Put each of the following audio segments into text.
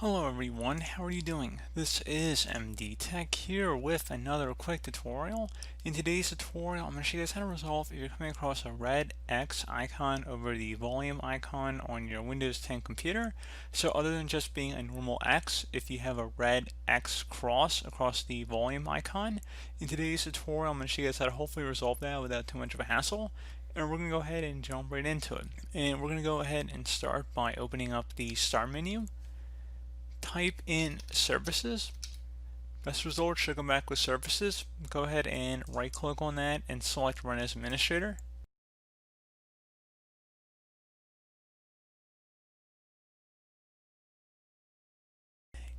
Hello everyone, how are you doing? This is MD Tech here with another quick tutorial. In today's tutorial, I'm going to show you guys how to resolve if you're coming across a red X icon over the volume icon on your Windows 10 computer. So other than just being a normal X, if you have a red X cross across the volume icon, in today's tutorial I'm going to show you guys how to hopefully resolve that without too much of a hassle. And we're going to go ahead and jump right into it. And we're going to go ahead and start by opening up the Start menu. Type in services. Best result should come back with services. Go ahead and right click on that and select run as administrator.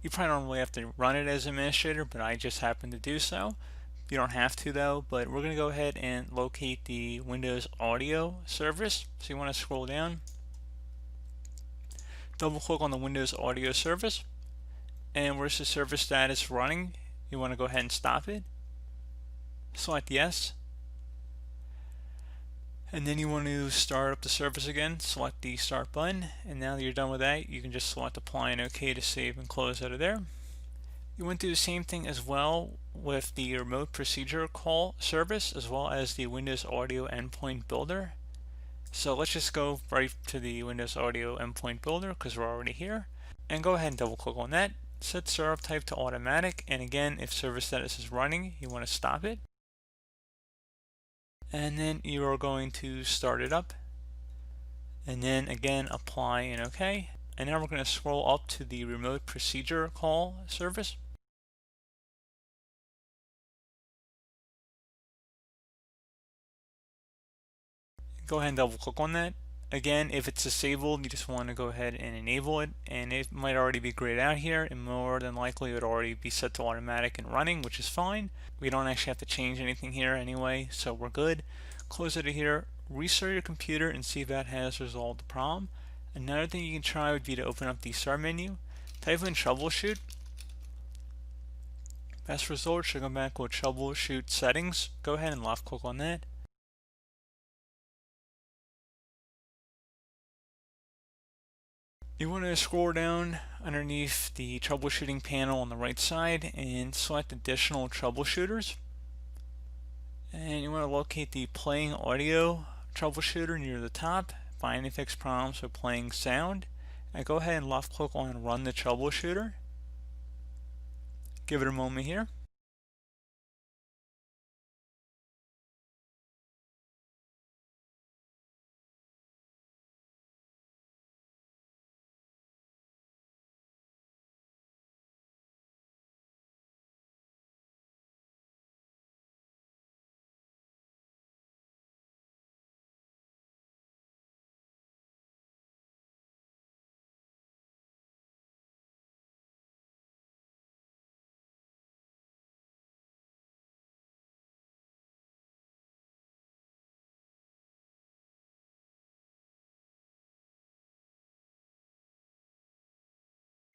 You probably don't really have to run it as administrator, but I just happen to do so. You don't have to though, but we're going to go ahead and locate the Windows Audio service. So you want to scroll down, double click on the Windows Audio service, and where's the service status running, you want to go ahead and stop it. Select yes. And then you want to start up the service again, select the start button, and now that you're done with that, you can just select apply and OK to save and close out of there. You want to do the same thing as well with the remote procedure call service as well as the Windows Audio Endpoint Builder. So let's just go right to the Windows Audio Endpoint Builder because we're already here, and go ahead and double click on that. Set startup type to automatic, and again, if service status is running, you want to stop it. And then you are going to start it up, and then again apply and OK. And now we're going to scroll up to the remote procedure call service. Go ahead and double click on that. Again, if it's disabled, you just want to go ahead and enable it, and it might already be grayed out here, and more than likely it would already be set to automatic and running, which is fine. We don't actually have to change anything here anyway, so we're good. Close it here, restart your computer and see if that has resolved the problem. Another thing you can try would be to open up the Start menu, type in troubleshoot. Best result should come back with troubleshoot settings. Go ahead and left click on that. You want to scroll down underneath the troubleshooting panel on the right side and select additional troubleshooters. And you want to locate the playing audio troubleshooter near the top. Find and fix problems with playing sound. And go ahead and left click on run the troubleshooter. Give it a moment here.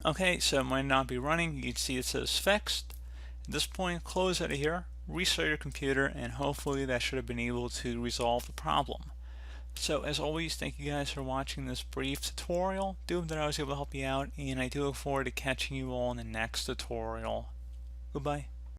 Okay, so it might not be running. You can see it says fixed. At this point, close out of here, restart your computer, and hopefully that should have been able to resolve the problem. So as always, thank you guys for watching this brief tutorial. Do hope that I was able to help you out, and I do look forward to catching you all in the next tutorial. Goodbye.